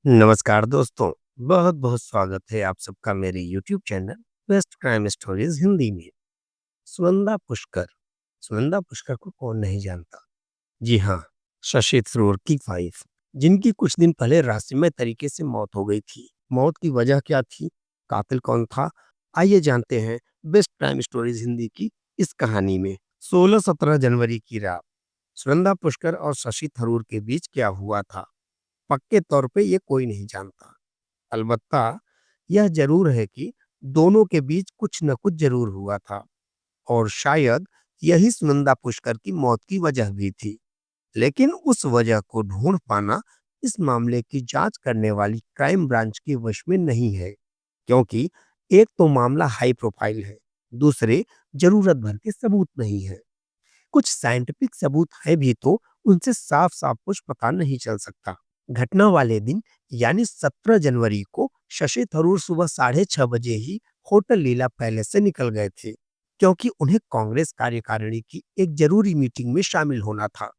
नमस्कार दोस्तों। बहुत बहुत स्वागत है आप सबका मेरे YouTube channel best crime stories Hindi में। सुनंदा पुष्कर। सुनंदा पुष्कर को कौन नहीं जानता। जी हाँ, शशि थरूर की वाइफ, जिनकी कुछ दिन पहले रहस्यमय तरीके से मौत हो गई थी। मौत की वजह क्या थी, कातिल कौन था, आइए जानते हैं बेस्ट क्राइम स्टोरीज हिंदी की इस कहानी में। 16-17 जनवरी की रात सुनंदा पुष्कर और शशि थरूर के बीच क्या हुआ था, पक्के तौर पे ये कोई नहीं जानता। अलबत्ता यह जरूर है कि दोनों के बीच कुछ न कुछ जरूर हुआ था, और शायद यही सुनंदा पुष्कर की मौत की वजह भी थी। लेकिन उस वजह को ढूंढ पाना इस मामले की जांच करने वाली क्राइम ब्रांच के वश में नहीं है, क्योंकि एक तो मामला हाई प्रोफाइल है, दूसरे जरूरत भर के सबूत नहीं है। कुछ साइंटिफिक सबूत है भी तो उनसे साफ साफ कुछ पता नहीं चल सकता। घटना वाले दिन यानी 17 जनवरी को शशि थरूर सुबह 6:30 बजे ही होटल लीला पैलेस से निकल गए थे, क्योंकि उन्हें कांग्रेस कार्यकारिणी की एक जरूरी मीटिंग में शामिल होना था।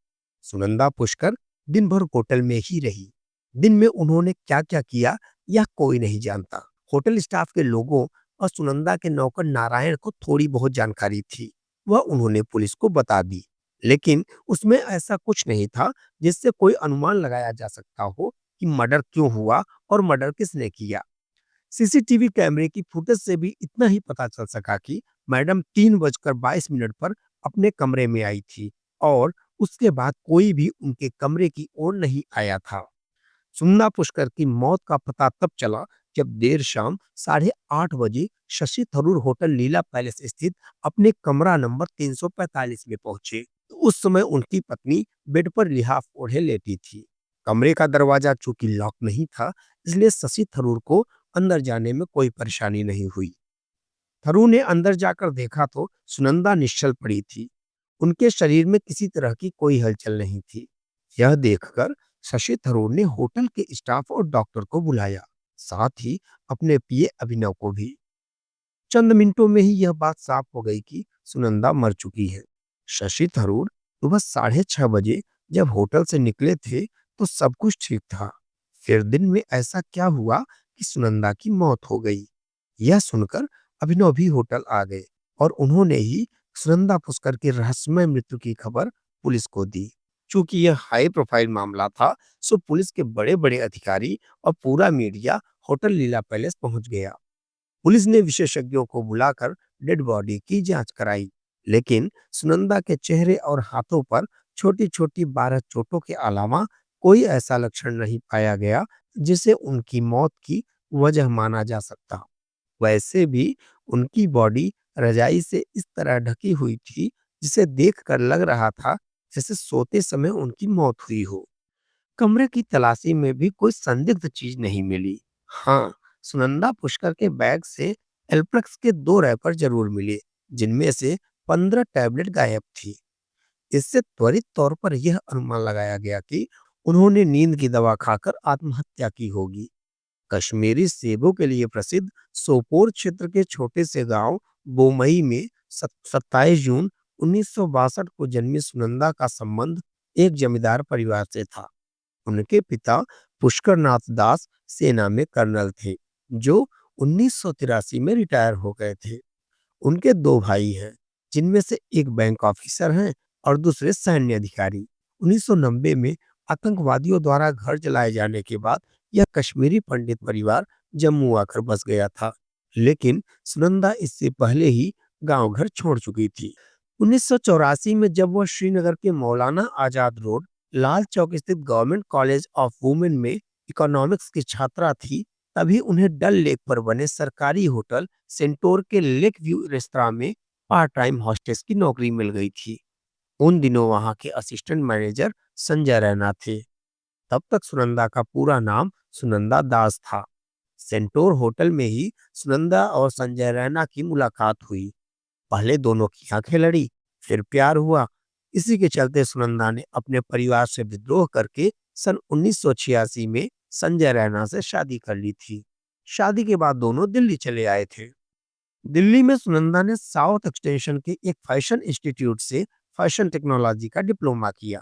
सुनंदा पुष्कर दिन भर होटल में ही रही। दिन में उन्होंने क्या क्या किया यह कोई नहीं जानता। होटल स्टाफ के लोगों और सुनंदा के नौकर नारायण को थोड़ी बहुत जानकारी थी, वह उन्होंने पुलिस को बता दी। लेकिन उसमें ऐसा कुछ नहीं था जिससे कोई अनुमान लगाया जा सकता हो कि मर्डर क्यों हुआ और मर्डर किसने किया। सीसीटीवी कैमरे की फुटेज से भी इतना ही पता चल सका कि मैडम 3:22 पर अपने कमरे में आई थी, और उसके बाद कोई भी उनके कमरे की ओर नहीं आया था। सुनंदा पुष्कर की मौत का पता तब चला जब देर शाम 8:30 बजे शशि थरूर होटल लीला पैलेस स्थित अपने कमरा नंबर 345 में पहुंचे। तो उस समय उनकी पत्नी बेड पर लिहाफ ओढ़े लेटी थी। कमरे का दरवाजा चूंकि लॉक नहीं था, इसलिए शशि थरूर को अंदर जाने में कोई परेशानी नहीं हुई। थरूर ने अंदर जाकर देखा तो सुनंदा निश्चल पड़ी थी। उनके शरीर में किसी तरह की कोई हलचल नहीं थी। यह देखकर शशि थरूर ने होटल के स्टाफ और डॉक्टर को बुलाया, साथ ही अपने पिए अभिनव को भी। चंद मिनटों में ही यह बात साफ हो गई कि सुनंदा मर चुकी है। शशि थरूर सुबह 6:30 बजे जब होटल से निकले थे तो सब कुछ ठीक था। फिर दिन में ऐसा क्या हुआ कि सुनंदा की मौत हो गई। यह सुनकर अभिनव भी होटल आ गए, और उन्होंने ही सुनंदा पुष्कर की रहस्यमय मृत्यु की खबर पुलिस को दी। चूंकि यह हाई प्रोफाइल मामला था, सो पुलिस के बड़े बड़े अधिकारी और पूरा मीडिया होटल लीला पैलेस पहुंच गया। पुलिस ने विशेषज्ञों को बुलाकर डेड बॉडी की जांच कराई, लेकिन सुनंदा के चेहरे और हाथों पर छोटी छोटी 12 चोटों के अलावा कोई ऐसा लक्षण नहीं पाया गया जिसे उनकी मौत की वजह माना जा सकता। वैसे भी उनकी बॉडी रजाई से इस तरह ढकी हुई थी, जिसे देखकर लग रहा था जैसे सोते समय उनकी मौत हुई हो। कमरे की तलाशी में भी कोई संदिग्ध चीज नहीं मिली। हाँ, सुनंदा पुष्कर के बैग से एल्प्रक्स के 2 रैपर जरूर मिले, जिनमें से 15 टैबलेट गायब थी। इससे त्वरित तौर पर यह अनुमान लगाया गया कि उन्होंने नींद की दवा खाकर आत्महत्या की होगी। कश्मीरी सेबों के लिए प्रसिद्ध सोपोर क्षेत्र के छोटे से गांव बोमई में 27 जून 1962 को जन्मी सुनंदा का संबंध एक जमींदार परिवार से था। उनके पिता पुष्कर नाथ दास सेना में कर्नल थे, जो 1983 में रिटायर हो गए थे। उनके 2 भाई हैं, जिनमें से एक बैंक ऑफिसर हैं और दूसरे सैन्य अधिकारी। 1990 में आतंकवादियों द्वारा घर जलाए जाने के बाद यह कश्मीरी पंडित परिवार जम्मू आकर बस गया था, लेकिन सुनंदा इससे पहले ही गांव घर छोड़ चुकी थी। 1984 में जब वह श्रीनगर के मौलाना आजाद रोड लाल चौक स्थित गवर्नमेंट कॉलेज ऑफ वुमेन में इकोनॉमिक्स की छात्रा थी, तभी उन्हें डल लेक पर बने सरकारी होटल सेंटोर के लेक व्यू रेस्तरां में पार्ट टाइम हॉस्टेस की नौकरी मिल गई थी। उन दिनों वहां के असिस्टेंट मैनेजर संजय रैना थे। तब तक सुनंदा का पूरा नाम सुनंदा दास था। सेंटोर होटल में ही सुनंदा और संजय रैना की मुलाकात हुई। पहले दोनों की आंखें लड़ी, फिर प्यार हुआ। इसी के चलते सुनंदा ने अपने परिवार से विद्रोह करके सन 1986 में संजय रैना से शादी कर ली थी। शादी के बाद दोनों दिल्ली चले आए थे। दिल्ली में सुनंदा ने साउथ एक्सटेंशन के एक फैशन इंस्टीट्यूट से फैशन टेक्नोलॉजी का डिप्लोमा किया।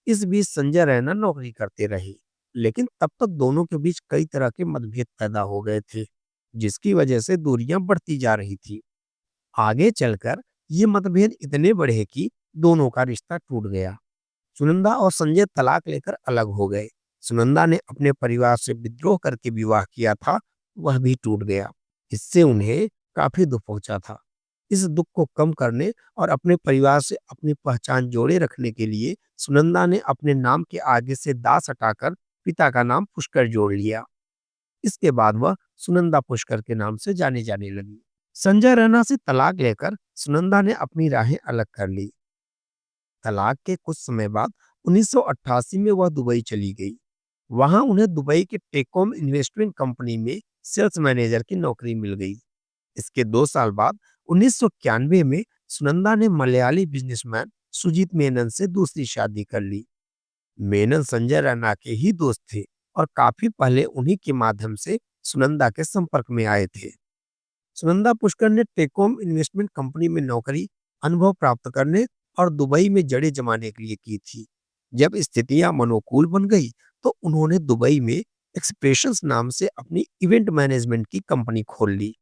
इस बीच संजय रैना नौकरी करते रहे। लेकिन तब तक दोनों के बीच कई तरह के मतभेद पैदा हो गए थे, जिसकी वजह से दूरियां बढ़ती जा रही थी। आगे चलकर ये मतभेद इतने बढ़े कि दोनों का रिश्ता टूट गया। सुनंदा और संजय तलाक लेकर अलग हो गए। सुनंदा ने अपने परिवार से विद्रोह करके विवाह किया था, वह भी टूट गया। इससे उन्हें काफी दुख पहुंचा था। इस दुख को कम करने और अपने परिवार से अपनी पहचान जोड़े रखने के लिए सुनंदा ने अपने नाम के आगे से दास हटाकर पिता का नाम पुष्कर जोड़ लिया। इसके बाद वह सुनंदा पुष्कर के नाम से जाने जाने लगी। संजय रैना से तलाक लेकर सुनंदा ने अपनी राहें अलग कर ली। तलाक के कुछ समय बाद 1988 में वह दुबई चली गई। वहां उन्हें दुबई के टेकॉम इन्वेस्टमेंट कंपनी में सेल्स मैनेजर की नौकरी मिल गई। इसके 2 साल बाद 1991 में सुनंदा ने मलयाली बिजनेसमैन सुजीत मेनन से दूसरी शादी कर ली। मेनन संजय रैना के ही दोस्त थे और काफी पहले उन्हीं के माध्यम से सुनंदा के संपर्क में आए थे। सुनंदा पुष्कर ने टेकॉम इन्वेस्टमेंट कंपनी में नौकरी, अनुभव प्राप्त करने और दुबई में जड़ें जमाने के लिए की थी। जब स्थितियां अनुकूल बन गई तो उन्होंने दुबई में एक्सप्रेशंस नाम से अपनी इवेंट मैनेजमेंट की कंपनी खोल ली।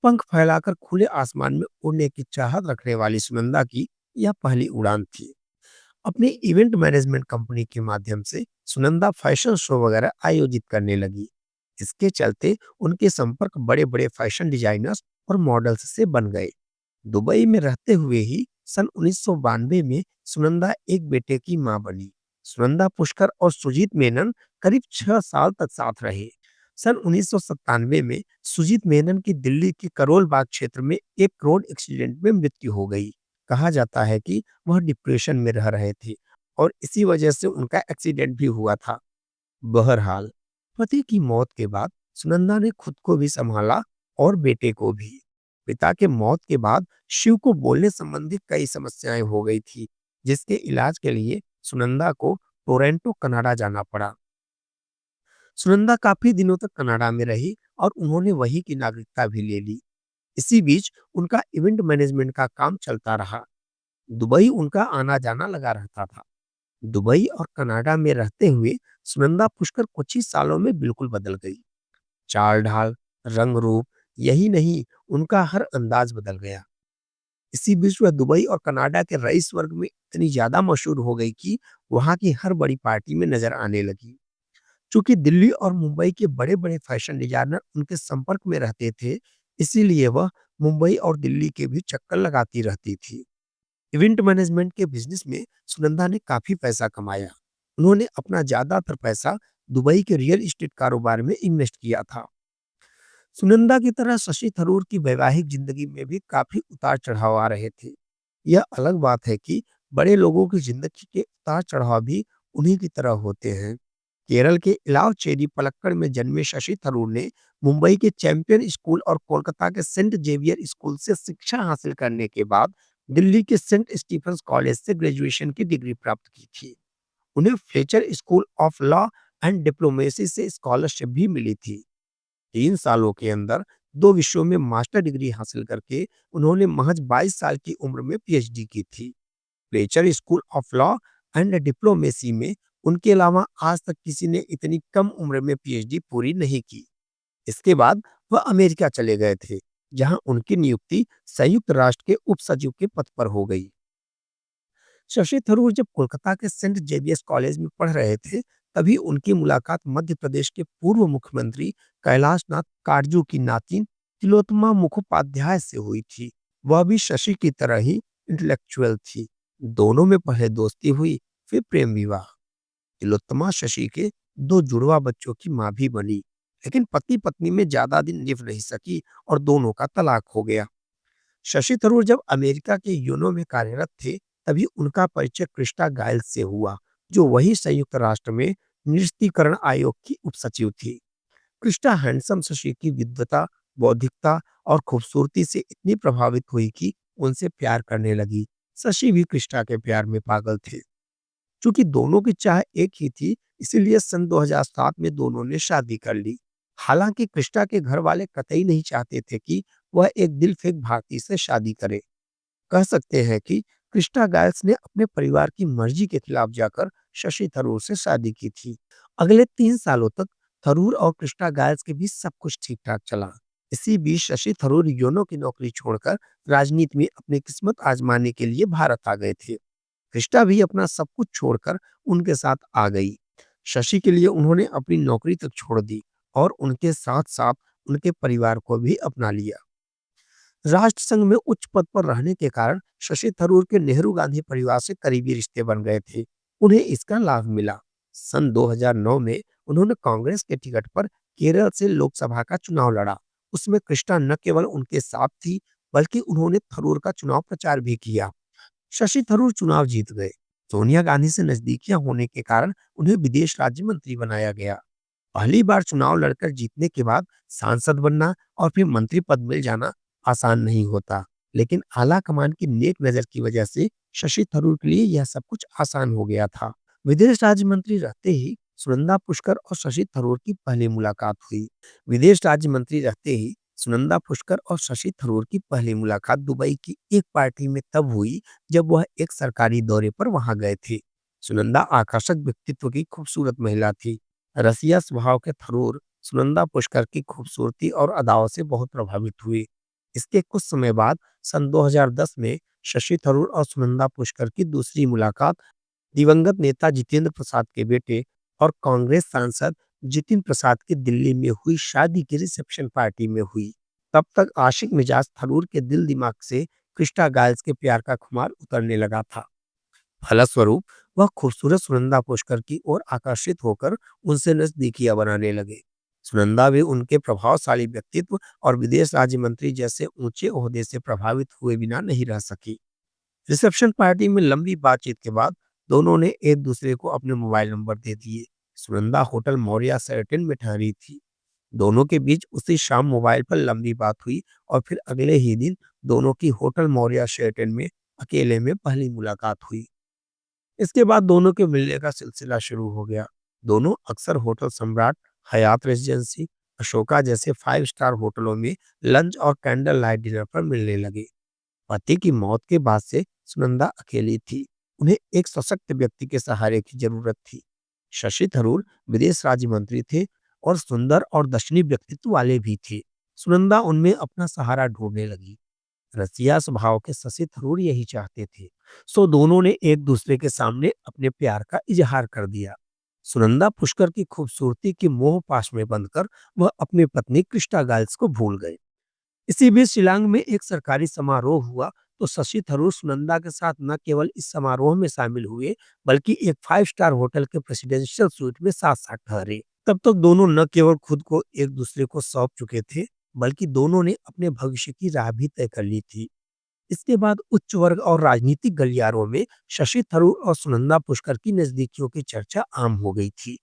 पंख फैलाकर खुले आसमान में उड़ने की चाहत रखने वाली सुनंदा की यह पहली उड़ान थी। अपनी इवेंट मैनेजमेंट कंपनी के माध्यम से सुनंदा फैशन शो वगैरह आयोजित करने लगी। इसके चलते उनके संपर्क बड़े बड़े फैशन डिजाइनर्स और मॉडल्स से बन गए। दुबई में रहते हुए ही सन 1992 में सुनंदा एक बेटे की मां बनी। सुनंदा पुष्कर और सुजीत मेनन करीब 6 साल तक साथ रहे। सन 1997 में सुजीत मेनन की दिल्ली के करोल बाग क्षेत्र में एक रोड एक्सीडेंट में मृत्यु हो गई। कहा जाता है कि वह डिप्रेशन में रह रहे थे और इसी वजह से उनका एक्सीडेंट भी हुआ था। बहरहाल, पति की मौत के बाद सुनंदा ने खुद को भी संभाला और बेटे को भी। पिता के मौत के बाद शिव को बोलने संबंधी कई समस्याएं हो गई थी, जिसके इलाज के लिए सुनंदा को टोरंटो कनाडा जाना पड़ा। सुनंदा काफी दिनों तक कनाडा में रही और उन्होंने वहीं की नागरिकता भी ले ली। इसी बीच उनका इवेंट मैनेजमेंट का काम चलता रहा। दुबई उनका आना जाना लगा रहता था। दुबई और कनाडा में रहते हुए सुनंदा पुष्कर कुछ ही सालों में बिल्कुल बदल गई। चाल ढाल, रंग रूप, यही नहीं, उनका हर अंदाज बदल गया। इसी बीच वह दुबई और कनाडा के रईस वर्ग में इतनी ज्यादा मशहूर हो गई कि वहां की हर बड़ी पार्टी में नजर आने लगी। चूंकि दिल्ली और मुंबई के बड़े बड़े फैशन डिजाइनर उनके संपर्क में रहते थे, इसीलिए वह मुंबई और दिल्ली के भी चक्कर लगाती रहती थी। इवेंट मैनेजमेंट के बिजनेस में सुनंदा ने काफी पैसा कमाया। उन्होंने अपना ज्यादातर पैसा दुबई के रियल एस्टेट कारोबार में इन्वेस्ट किया था। सुनंदा की तरह शशि थरूर की वैवाहिक जिंदगी में भी काफी उतार चढ़ाव आ रहे थे। यह अलग बात है कि बड़े लोगों की जिंदगी के उतार चढ़ाव भी उन्हीं की तरह होते हैं। केरल के इलावचेरी पलक्कड़ में जन्मे शशि थरूर ने मुंबई के चैंपियन स्कूल और कोलकाता के सेंट जेवियर स्कूल से शिक्षा हासिल करने के बाद दिल्ली के सेंट स्टीफंस कॉलेज से ग्रेजुएशन की डिग्री प्राप्त की थी। उन्हें Fletcher school of law and diplomacy से स्कॉलरशिप भी मिली थी। 3 सालों के अंदर दो विषयों में मास्टर डिग्री हासिल करके उन्होंने महज 22 साल की उम्र में पीएचडी की थी। Fletcher school of law and diplomacy में उनके अलावा आज तक किसी ने इतनी कम उम्र में पीएचडी पूरी नहीं की। इसके बाद वह अमेरिका चले गए थे, जहां उनकी नियुक्ति संयुक्त राष्ट्र के उप सचिव के पद पर हो गई। शशि थरूर जब कोलकाता के सेंट जेवियर्स कॉलेज में पढ़ रहे थे, तभी उनकी मुलाकात मध्य प्रदेश के पूर्व मुख्यमंत्री कैलाश नाथ काटजू की नातिन तिलोत्तमा मुखोपाध्याय से हुई थी। वह भी शशि की तरह ही इंटेलेक्चुअल थी। दोनों में पहले दोस्ती हुई, फिर प्रेम विवाह। तिलोत्तमा शशि के दो जुड़वा बच्चों की मां भी बनी, लेकिन पति पत्नी में ज्यादा दिन निभ नहीं सकी और दोनों का तलाक हो गया। शशि थरूर जब अमेरिका के यूनो में कार्यरत थे, तभी उनका परिचय क्रिस्टा गाइल्स से हुआ, जो वही संयुक्त राष्ट्र में निरस्त्रीकरण आयोग की उपसचिव थी। क्रिस्टा हैंडसम शशि की विद्वता, बौद्धिकता और खूबसूरती से इतनी प्रभावित हुई कि उनसे प्यार करने लगी। शशि भी क्रिस्टा के प्यार में पागल थे। चूंकि दोनों की चाह एक ही थी, इसीलिए सन 2007 में दोनों ने शादी कर ली। हालांकि कृष्णा के घर वाले कतई नहीं चाहते थे कि वह एक दिल फेंक भारतीय से शादी करे। कह सकते हैं कि कृष्णा गायल्स ने अपने परिवार की मर्जी के खिलाफ जाकर शशि थरूर से शादी की थी अगले 3 सालों तक थरूर और कृष्णा गायल्स के बीच सब कुछ ठीक ठाक चला। इसी बीच शशि थरूर योनो की नौकरी छोड़कर राजनीति में अपनी किस्मत आजमाने के लिए भारत आ गए थे। कृष्णा भी अपना सब कुछ छोड़कर उनके साथ आ गई। शशि के लिए उन्होंने अपनी नौकरी तक छोड़ दी और उनके साथ साथ उनके परिवार को भी अपना लिया। राष्ट्रसंघ में उच्च पद पर रहने के कारण शशि थरूर के नेहरू गांधी परिवार से करीबी रिश्ते बन गए थे। उन्हें इसका लाभ मिला। सन 2009 में उन्होंने कांग्रेस के टिकट पर केरल से लोकसभा का चुनाव लड़ा। उसमें कृष्णा न केवल उनके साथ थी, बल्कि उन्होंने थरूर का चुनाव प्रचार भी किया। शशि थरूर चुनाव जीत गए। सोनिया गांधी से नजदीकियां होने के कारण उन्हें विदेश राज्य मंत्री बनाया गया। पहली बार चुनाव लड़कर जीतने के बाद सांसद बनना और फिर मंत्री पद मिल जाना आसान नहीं होता, लेकिन आला कमान की नेक नजर की वजह से शशि थरूर के लिए यह सब कुछ आसान हो गया था। विदेश राज्य मंत्री रहते ही सुनंदा पुष्कर और शशि थरूर की पहली मुलाकात हुई। विदेश राज्य मंत्री रहते ही सुनंदा पुष्कर और शशि थरूर की पहली मुलाकात दुबई की एक पार्टी में तब हुई जब वह एक सरकारी दौरे पर वहां गए थे। सुनंदा आकर्षक व्यक्तित्व की खूबसूरत महिला थी। रसिया स्वभाव के थरूर सुनंदा पुष्कर की खूबसूरती और अदाओं से बहुत प्रभावित हुए। इसके कुछ समय बाद सन 2010 में शशि थरूर और सुनंदा पुष्कर की दूसरी मुलाकात दिवंगत नेता जितेंद्र प्रसाद के बेटे और कांग्रेस सांसद जितिन प्रसाद की दिल्ली में हुई शादी की रिसेप्शन पार्टी में हुई। तब तक आशिक मिजाज थरूर के दिल दिमाग से कृष्णा गायल्स के प्यार का खुमार उतरने लगा था। फलस्वरूप वह खूबसूरत सुनंदा पुष्कर की ओर आकर्षित होकर उनसे नजदीकियां बनाने लगे। सुनंदा भी उनके प्रभावशाली व्यक्तित्व और विदेश राज्य मंत्री जैसे ऊंचे ओहदे से प्रभावित हुए बिना नहीं रह सकी। रिसेप्शन पार्टी में लंबी बातचीत के बाद दोनों ने एक दूसरे को अपने मोबाइल नंबर दे दिए। सुनंदा होटल मौर्या शेरेटन में ठहरी थी। दोनों के बीच उसी शाम मोबाइल पर लंबी बात हुई और फिर अगले ही दिन दोनों की होटल मौर्या शेरेटन में अकेले में पहली मुलाकात हुई। इसके बाद दोनों के मिलने का सिलसिला शुरू हो गया। दोनों अक्सर होटल सम्राट, हयात रेजिडेंसी, अशोका जैसे 5 स्टार होटलों में लंच और कैंडल लाइट डिनर पर मिलने लगे। पति की मौत के बाद से सुनंदा अकेली थी। उन्हें एक सशक्त व्यक्ति के सहारे की जरूरत थी। शशि थरूर विदेश राज्य मंत्री थे और सुंदर और दर्शनीय व्यक्तित्व वाले भी थे। सुनंदा उनमें अपना सहारा ढूंढने लगी। रसिया स्वभाव के शशि थरूर यही चाहते थे। सो दोनों ने एक दूसरे के सामने अपने प्यार का इजहार कर दिया। सुनंदा पुष्कर की खूबसूरती के मोह पाश में बंधकर वह अपनी पत्नी कृष्णा गाइल्स को भूल गए। इसी बीच शिलांग में एक सरकारी समारोह हुआ तो शशि थरूर सुनंदा के साथ न केवल इस समारोह में शामिल हुए, बल्कि एक 5 स्टार होटल के प्रेसिडेंशियल स्वीट में साथ साथ ठहरे। तब तक दोनों न केवल खुद को एक दूसरे को सौंप चुके थे, बल्कि दोनों ने अपने भविष्य की राह भी तय कर ली थी। इसके बाद उच्च वर्ग और राजनीतिक गलियारों में शशि थरूर और सुनंदा पुष्कर की नजदीकियों की चर्चा आम हो गई थी।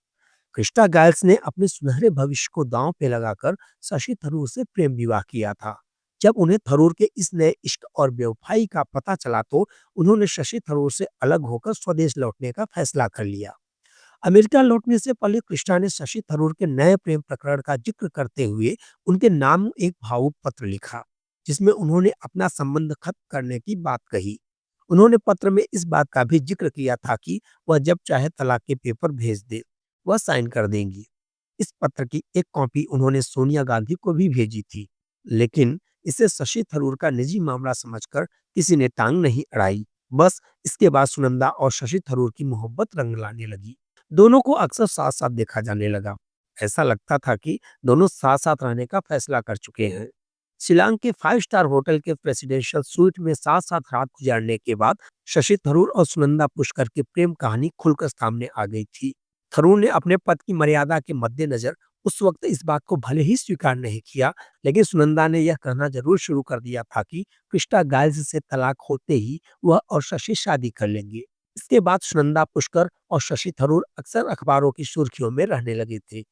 कृष्णा गायल्स ने अपने सुनहरे भविष्य को दांव पे लगाकर शशि थरूर से प्रेम विवाह किया था। जब उन्हें थरूर के इस नए इश्क और बेवफाई का पता चला तो उन्होंने शशि थरूर से अलग होकर स्वदेश लौटने का फैसला कर लिया। अमेरिका लौटने से पहले कृष्णा ने शशि थरूर के नए प्रेम प्रकरण का जिक्र करते हुए उनके नाम एक भावुक पत्र लिखा, जिसमें उन्होंने अपना संबंध खत्म करने की बात कही। उन्होंने पत्र में इस बात का भी जिक्र किया था कि वह जब चाहे तलाक के पेपर भेज दे, वह साइन कर देंगी। इस पत्र की एक कॉपी उन्होंने सोनिया गांधी को भी भेजी थी, लेकिन इसे शशि थरूर का निजी मामला समझकर किसी ने टांग नहीं अड़ाई। बस इसके बाद सुनंदा और शशि थरूर की मोहब्बत रंग लाने लगी। दोनों को अक्सर साथ साथ देखा जाने लगा। ऐसा लगता था कि दोनों साथ साथ रहने का फैसला कर चुके हैं। शिलांग के 5 स्टार होटल के प्रेसिडेंशियल स्वीट में साथ साथ रात गुजारने के बाद शशि थरूर और सुनंदा पुष्कर की प्रेम कहानी खुलकर सामने आ गई थी। थरूर ने अपने पद की मर्यादा के मद्देनजर उस वक्त इस बात को भले ही स्वीकार नहीं किया, लेकिन सुनंदा ने यह कहना जरूर शुरू कर दिया था कि कृष्णा गाइल्स से तलाक होते ही वह और शशि शादी कर लेंगे। इसके बाद सुनंदा पुष्कर और शशि थरूर अक्सर अखबारों की सुर्खियों में रहने लगे थे,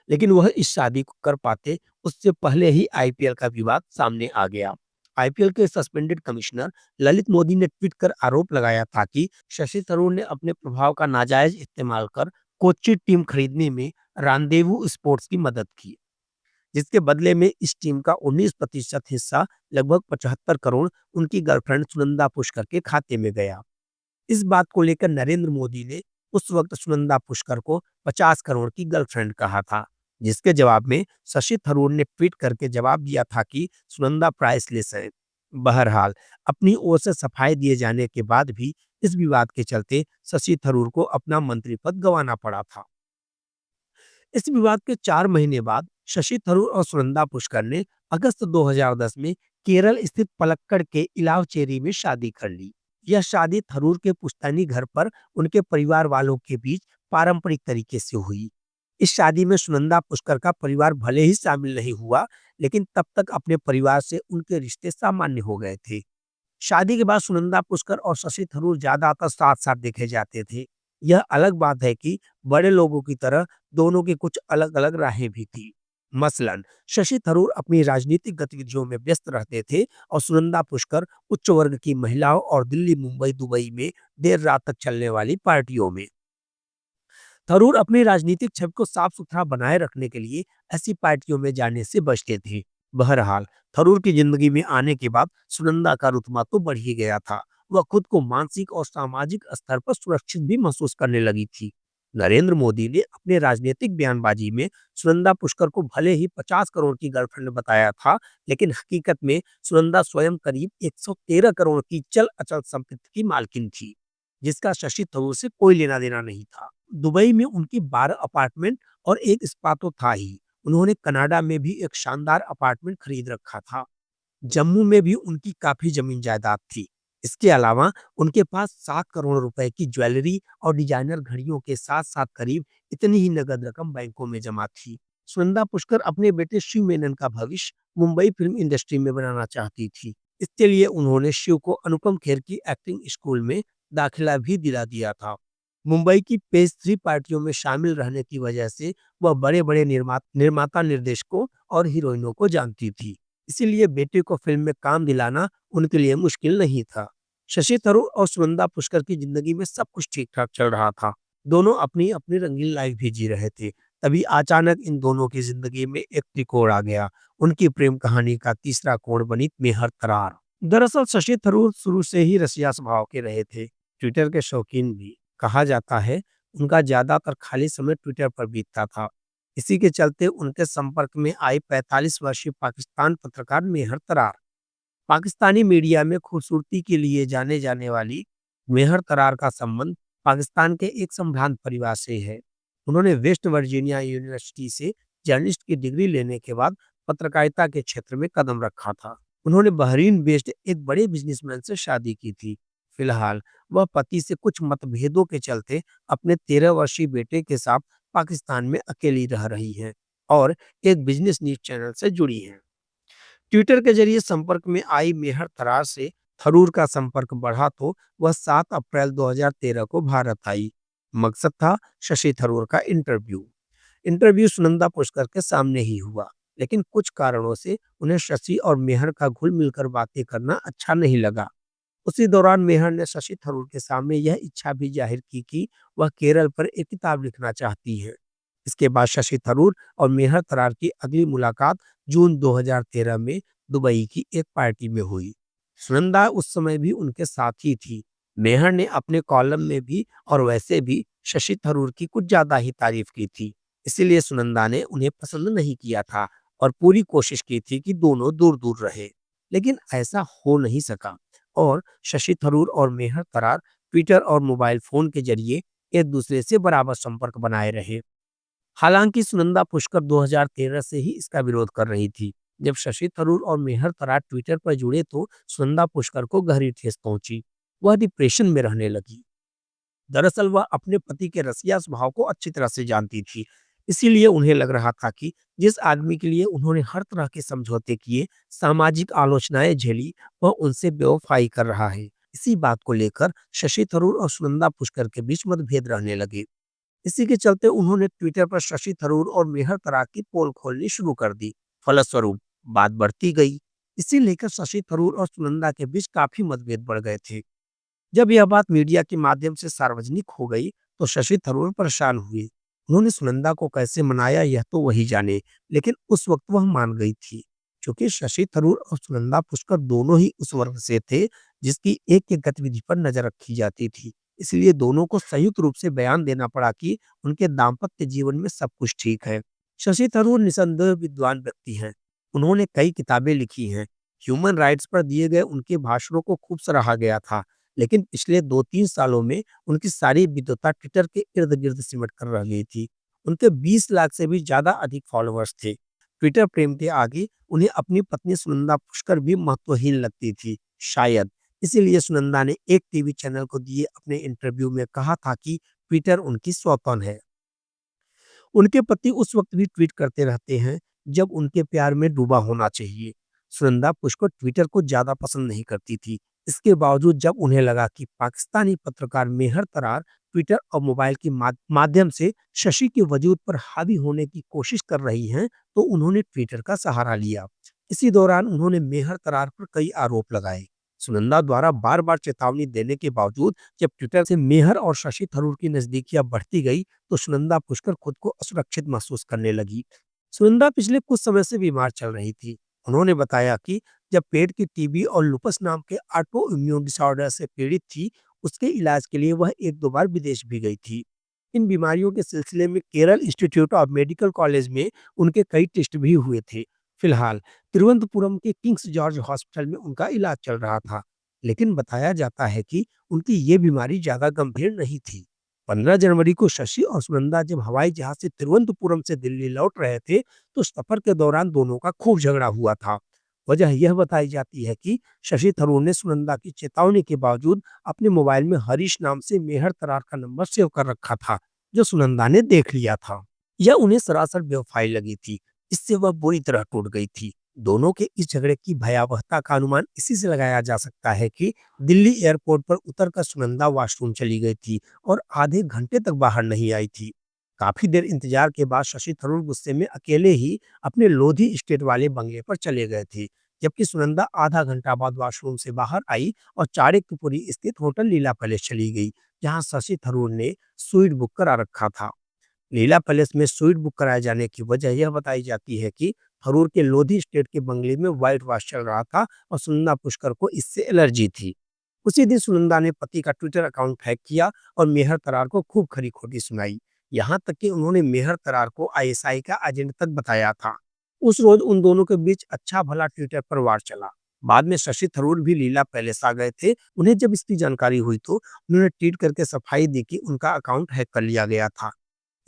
लेकिन वह इस शादी को कर पाते उससे पहले ही आईपीएल का विवाद सामने आ गया। आईपीएल के सस्पेंडेड कमिश्नर ललित मोदी ने ट्वीट कर आरोप लगाया था कि शशि थरूर ने अपने प्रभाव का नाजायज इस्तेमाल कर कोच्चि टीम खरीदने में रांदेवू स्पोर्ट्स की मदद की, जिसके बदले में इस टीम का 19% हिस्सा लगभग 75 करोड़ उनकी गर्लफ्रेंड सुनंदा पुष्कर के खाते में गया। इस बात को लेकर नरेंद्र मोदी ने उस वक्त सुनंदा पुष्कर को 50 करोड़ की गर्लफ्रेंड कहा था, जिसके जवाब में शशि थरूर ने ट्वीट करके जवाब दिया था कि सुनंदा प्राइसलेस है। बहरहाल, अपनी ओर से सफाई दिए जाने के बाद भी इस विवाद के चलते शशि थरूर को अपना मंत्री पद गंवाना पड़ा था। इस विवाद के 4 महीने बाद शशि थरूर और सुनंदा पुष्कर ने अगस्त 2010 में केरल स्थित पलक्कड़ के इलावचेरी में शादी कर ली। यह शादी थरूर के पुश्तैनी घर पर उनके परिवार वालों के बीच पारंपरिक तरीके से हुई। इस शादी में सुनंदा पुष्कर का परिवार भले ही शामिल नहीं हुआ, लेकिन तब तक अपने परिवार से उनके रिश्ते सामान्य हो गए थे। शादी के बाद सुनंदा पुष्कर और शशि थरूर ज्यादातर साथ-साथ देखे जाते थे। यह अलग बात है कि बड़े लोगों की तरह दोनों की कुछ अलग-अलग राहें भी थी। मसलन शशि थरूर अपनी राजनीतिक गतिविधियों में व्यस्त रहते थे और सुनंदा पुष्कर उच्च वर्ग की महिलाओं और दिल्ली, मुंबई, दुबई में देर रात तक चलने वाली पार्टियों में। थरूर अपनी राजनीतिक छवि को साफ-सुथरा बनाए रखने के लिए ऐसी पार्टियों में जाने से बचते थे। बहरहाल, थरूर की जिंदगी में आने के बाद सुनंदा का रुतबा तो बढ़ ही गया था। वह खुद को मानसिक और सामाजिक स्तर पर सुरक्षित भी महसूस करने लगी थी। नरेंद्र मोदी ने अपने राजनीतिक बयानबाजी में सुनंदा पुष्कर को भले ही 50 करोड़ की गर्लफ्रेंड बताया था, लेकिन हकीकत में सुनंदा स्वयं करीब 113 करोड़ की चल अचल संपत्ति की मालकिन थी, जिसका शशि थरूर से कोई लेना देना नहीं था। दुबई में उनकी 12 अपार्टमेंट और एक स्पा तो था ही। उन्होंने कनाडा में भी एक शानदार अपार्टमेंट खरीद रखा था। जम्मू में भी उनकी काफी जमीन जायदाद थी। इसके अलावा उनके पास 7 करोड़ रुपए की ज्वेलरी और डिजाइनर घड़ियों के साथ साथ करीब इतनी ही नगद रकम बैंकों में जमा थी। सुनंदा पुष्कर अपने बेटे शिव मेनन का भविष्य मुंबई फिल्म इंडस्ट्री में बनाना चाहती थी। इसके लिए उन्होंने शिव को अनुपम खेर की एक्टिंग स्कूल में दाखिला भी दिला दिया था। मुंबई की पेज 3 पार्टियों में शामिल रहने की वजह से वह बड़े-बड़े निर्माता, निर्देशकों और हीरोइनों को जानती थी। इसीलिए बेटे को फिल्म में काम दिलाना उनके लिए मुश्किल नहीं था। शशि थरूर और सुनंदा पुष्कर की जिंदगी में सब कुछ ठीक-ठाक चल रहा था। दोनों अपनी-अपनी रंगीन लाइफ भी जी रहे थे। तभी अचानक इन दोनों की जिंदगी में एक तिकोड़ आ गया। उनकी प्रेम कहानी का तीसरा कोण बनी मेहर तरार। दरअसल शशि थरूर शुरू से ही रसिया स्वभाव के रहे थे, ट्विटर के शौकीन भी। कहा जाता है उनका ज्यादातर खाली समय ट्विटर पर बीतता था। इसी के चलते उनके संपर्क में आई 45 वर्षीय पाकिस्तान पत्रकार मेहर तरार। पाकिस्तानी मीडिया में खूबसूरती के लिए जाने जाने वाली मेहर तरार का संबंध पाकिस्तान के एक संभ्रांत परिवार से है। उन्होंने वेस्ट वर्जीनिया यूनिवर्सिटी से जर्नलिस्ट की डिग्री लेने के बाद पत्रकारिता के क्षेत्र में कदम रखा था। उन्होंने बहरीन बेस्ड एक बड़े बिजनेसमैन से शादी की थी। फिलहाल वह पति से कुछ मतभेदों के चलते अपने 13 वर्षीय बेटे के साथ पाकिस्तान में अकेली रह रही हैं और एक बिजनेस न्यूज चैनल से जुड़ी हैं। ट्विटर के जरिए संपर्क में आई मेहर तरार से थरूर का संपर्क बढ़ा तो वह 7 अप्रैल 2013 को भारत आई। मकसद था शशि थरूर का इंटरव्यू। इंटरव्यू सुनंदा पुष्कर के सामने ही हुआ, लेकिन कुछ कारणों से उन्हें शशि और मेहर का घुल मिलकर बातें करना अच्छा नहीं लगा। उसी दौरान मेहर ने शशि थरूर के सामने यह इच्छा भी जाहिर की कि वह केरल पर एक किताब लिखना चाहती है। इसके बाद शशि थरूर और मेहर तरार की अगली मुलाकात जून 2013 में दुबई की एक पार्टी में हुई। सुनंदा उस समय भी उनके साथ ही थी। मेहर ने अपने कॉलम में भी और वैसे भी शशि थरूर की कुछ ज्यादा ही तारीफ की थी। इसीलिए सुनंदा ने उन्हें पसंद नहीं किया था और पूरी कोशिश की थी कि दोनों दूर दूर रहे, लेकिन ऐसा हो नहीं सका और शशि थरूर और मेहर तरार ट्विटर और मोबाइल फोन के जरिए एक दूसरे से बराबर संपर्क बनाए रहे। हालांकि सुनंदा पुष्कर 2013 से ही इसका विरोध कर रही थी। जब शशि थरूर और मेहर तरार ट्विटर पर जुड़े तो सुनंदा पुष्कर को गहरी ठेस पहुंची। वह डिप्रेशन में रहने लगी। दरअसल वह अपने पति के रसिया स्वभाव को अच्छी तरह से जानती थी। इसीलिए उन्हें लग रहा था कि जिस आदमी के लिए उन्होंने हर तरह के समझौते किए, सामाजिक आलोचनाएं झेली, वह उनसे बेवफाई कर रहा है। इसी बात को लेकर शशि थरूर और सुनंदा पुष्कर के बीच मतभेद रहने लगे। इसी के चलते उन्होंने ट्विटर पर शशि थरूर और मेहर तरार की पोल खोलनी शुरू कर दी। फलस्वरूप बात बढ़ती गई। इसी लेकर शशि थरूर और सुनंदा के बीच काफी मतभेद बढ़ गए थे। जब यह बात मीडिया के माध्यम से सार्वजनिक हो गई तो शशि थरूर परेशान हुए। उन्होंने सुनंदा को कैसे मनाया यह तो वही जाने, लेकिन उस वक्त वह मान गई थी। क्योंकि शशि थरूर और सुनंदा पुष्कर दोनों ही उस वर्ग से थे जिसकी एक एक गतिविधि पर नजर रखी जाती थी। इसलिए दोनों को संयुक्त रूप से बयान देना पड़ा कि उनके दाम्पत्य जीवन में सब कुछ ठीक है। शशि थरूर निसंदेह विद्वान व्यक्ति हैं। उन्होंने कई किताबें लिखी हैं। ह्यूमन राइट्स पर दिए गए उनके भाषणों को खूब सराहा गया था। लेकिन पिछले 2-3 सालों में उनकी सारी विद्वता ट्विटर के इर्द-गिर्द सिमट कर रह गई थी। उनके 20 लाख से भी ज़्यादा अधिक फॉलोअर्स थे। ट्विटर प्रेम के आगे उन्हें अपनी पत्नी सुनंदा पुष्कर भी महत्वहीन लगती थी। शायद इसीलिए सुनंदा ने एक टीवी चैनल को दिए अपने इंटरव्यू में कहा था कि ट्विटर उनकी स्वतन है। उनके पति उस वक्त भी ट्वीट करते रहते हैं जब उनके प्यार में डूबा होना चाहिए। सुनंदा पुष्कर ट्विटर को ज्यादा पसंद नहीं करती थी। इसके बावजूद जब उन्हें लगा कि पाकिस्तानी पत्रकार मेहर तरार ट्विटर और मोबाइल के माध्यम से शशि के वजूद पर हावी होने की कोशिश कर रही हैं, तो उन्होंने ट्विटर का सहारा लिया। इसी दौरान उन्होंने मेहर तरार पर कई आरोप लगाए। सुनंदा द्वारा बार बार चेतावनी देने के बावजूद जब ट्विटर से मेहर और शशि थरूर की नजदीकियां बढ़ती गई, तो सुनंदा पुष्कर खुद को असुरक्षित महसूस करने लगी। सुनंदा पिछले कुछ समय से बीमार चल रही थी। उन्होंने बताया कि जब पेट की टीबी और लुपस नाम के ऑटो इम्यून डिसऑर्डर से पीड़ित थी, उसके इलाज के लिए वह 1-2 बार विदेश भी गई थी। इन बीमारियों के सिलसिले में Kerala institute of medical college में उनके कई टेस्ट भी हुए थे। फिलहाल तिरुवनंतपुरम के किंग्स जॉर्ज हॉस्पिटल में उनका इलाज चल रहा था। लेकिन बताया जाता है कि उनकी ये बीमारी ज्यादा गंभीर नहीं थी। 15 जनवरी को शशि और सुनंदा जब हवाई जहाज से तिरुवनंतपुरम से दिल्ली लौट रहे थे, तो सफर के दौरान दोनों का खूब झगड़ा हुआ था। वजह यह बताई जाती है कि शशि थरूर ने सुनंदा की चेतावनी के बावजूद अपने मोबाइल में हरीश नाम से मेहर तरार का नंबर सेव कर रखा था, जो सुनंदा ने देख लिया था। यह उन्हें सरासर बेवफाई लगी थी। इससे वह बुरी तरह टूट गई थी। दोनों के इस झगड़े की भयावहता का अनुमान इसी से लगाया जा सकता है कि दिल्ली एयरपोर्ट पर उतरकर सुनंदा वॉशरूम चली गई थी और आधे घंटे तक बाहर नहीं आई थी। काफी देर इंतजार के बाद शशि थरूर गुस्से में अकेले ही अपने लोधी स्टेट वाले बंगले पर चले गए थे, जबकि सुनंदा आधा घंटा बाद वॉशरूम से बाहर आई और चाणक्यपुरी स्थित होटल लीला पैलेस चली गई, जहां शशि थरूर ने स्वीट बुक करा रखा था। लीला पैलेस में स्वीट बुक कराए जाने की वजह यह बताई जाती है कि थरूर के लोधी स्टेट के बंगले में व्हाइट वॉश चल रहा था और सुनंदा पुष्कर को इससे एलर्जी थी। उसी दिन सुनंदा ने पति का ट्विटर अकाउंट हैक किया और मेहर तरार को खूब खरी खोटी सुनाई। यहाँ तक कि उन्होंने मेहर तरार को आईएसआई का एजेंट तक बताया था। उस रोज उन दोनों के बीच अच्छा भला ट्विटर पर वार चला। बाद में शशि थरूर भी लीला पैलेस आ गए थे। उन्हें जब इसकी जानकारी हुई तो उन्होंने ट्वीट करके सफाई दी कि उनका अकाउंट हैक कर लिया गया था।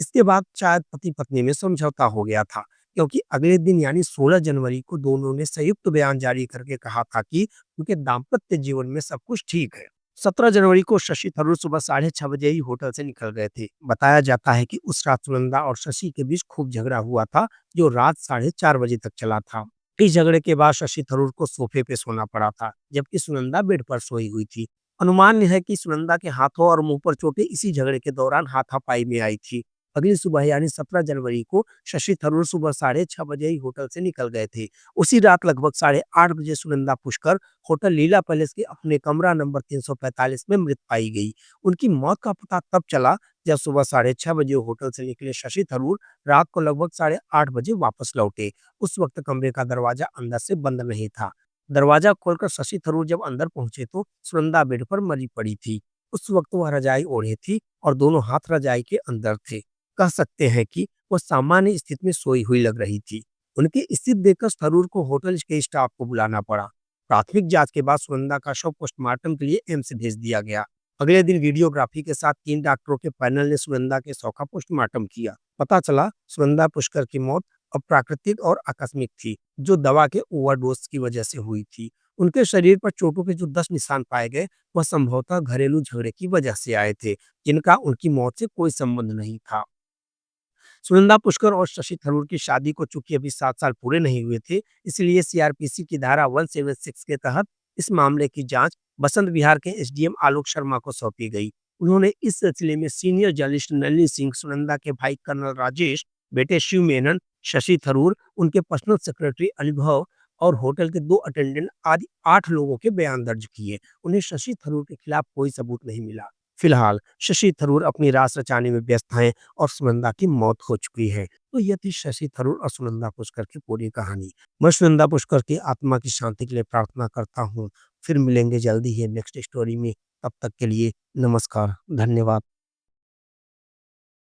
इसके बाद शायद पति-पत्नी में समझौता हो गया था, क्योंकि अगले दिन यानी 16 जनवरी को दोनों ने संयुक्त बयान जारी करके कहा था कि उनके दाम्पत्य जीवन में सब कुछ ठीक है। 17 जनवरी को शशि थरूर सुबह 6:30 बजे ही होटल से निकल गए थे। बताया जाता है कि उस रात सुनंदा और शशि के बीच खूब झगड़ा हुआ था, जो रात 4:30 बजे तक चला था। इस झगड़े के बाद शशि थरूर को सोफे पे सोना पड़ा था, जबकि सुनंदा बेड पर सोई हुई थी। अनुमान है कि सुनंदा के हाथों और मुंह पर चोटें इसी झगड़े के दौरान हाथापाई में आई थी। अगली सुबह यानी 17 जनवरी को शशि थरूर सुबह 6:30 बजे ही होटल से निकल गए थे। उसी रात लगभग 8:30 बजे सुनंदा पुष्कर होटल लीला पैलेस के अपने कमरा नंबर 345 में मृत पाई गई। उनकी मौत का पता तब चला जब सुबह 6:30 बजे होटल से निकले शशि थरूर रात को लगभग 8:30 बजे वापस लौटे। उस वक्त कमरे का दरवाजा अंदर से बंद नहीं था। दरवाजा खोलकर शशि थरूर जब अंदर पहुंचे तो सुनंदा बेड पर मरी पड़ी थी। उस वक्त वह रजाई ओढ़े थी और दोनों हाथ रजाई के अंदर थे। कह सकते हैं कि वो सामान्य स्थिति में सोई हुई लग रही थी। उनकी स्थिति देखकर थरूर को होटल के स्टाफ को बुलाना पड़ा। प्राथमिक जांच के बाद सुनंदा का शव पोस्टमार्टम के लिए एम्स भेज दिया गया। अगले दिन वीडियोग्राफी के साथ 3 डॉक्टरों के पैनल ने सुनंदा के शव का पोस्टमार्टम किया। पता चला सुनंदा पुष्कर की मौत अप्राकृतिक और आकस्मिक थी, जो दवा के ओवरडोज की वजह से हुई थी। उनके शरीर पर चोटों के जो 10 निशान पाए गए, वह संभवतः घरेलू झगड़े की वजह से आए थे, जिनका उनकी मौत से कोई संबंध नहीं था। सुनंदा पुष्कर और शशि थरूर की शादी को चूंकि अभी 7 साल पूरे नहीं हुए थे, इसलिए सीआरपीसी की धारा 176 के तहत इस मामले की जांच बसंत विहार के एसडीएम आलोक शर्मा को सौंपी गई। उन्होंने इस सिलसिले में सीनियर जर्नलिस्ट नलिनी सिंह, सुनंदा के भाई कर्नल राजेश, बेटे शिव मेनन, शशि थरूर, उनके पर्सनल सेक्रेटरी अनुभव और होटल के 2 अटेंडेंट आदि 8 लोगों के बयान दर्ज किए। उन्हें शशि थरूर के खिलाफ कोई सबूत नहीं मिला। फिलहाल शशि थरूर अपनी रास रचाने में व्यस्त हैं और सुनंदा की मौत हो चुकी है। तो यह थी शशि थरूर और सुनंदा पुष्कर की पूरी कहानी। मैं सुनंदा पुष्कर की आत्मा की शांति के लिए प्रार्थना करता हूँ। फिर मिलेंगे जल्दी ही नेक्स्ट स्टोरी में। तब तक के लिए नमस्कार, धन्यवाद।